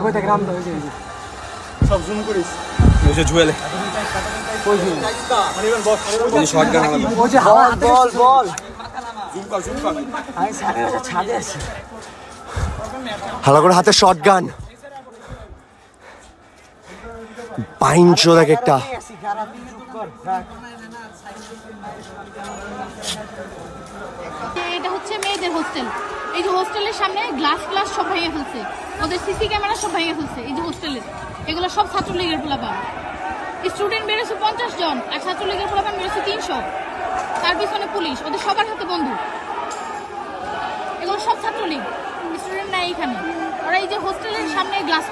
কইতা গ্রাম তো হইছে সব জুম করিস ওই যে জুয়েলে কইছি ওই শটগান আলাদা ও যে বল জুম কর আমি ছাদে আছি হালা করে হাতে শটগান বাইঞ্চো দেখ একটা এটা হচ্ছে মেয়েদের হোস্টেল। এই যে হোস্টেলের সামনে গ্লাস সব ভেঙে ফেলছে, ওদের সিসি ক্যামেরা সব ভেঙে ফেলছে। এই যে হোস্টেলের এগুলো সব ছাত্রলীগের পোলাপান। স্টুডেন্ট বেড়েছে 50 জন আর ছাত্রলীগের পোলাপান বেড়েছে 300। তার পিছনে পুলিশ, ওদের সবার হাতে বন্দুক। এগুলো সব ছাত্রলীগ, স্টুডেন্ট নাই এখানে। ওরা এই যে হোস্টেলের সামনে গ্লাস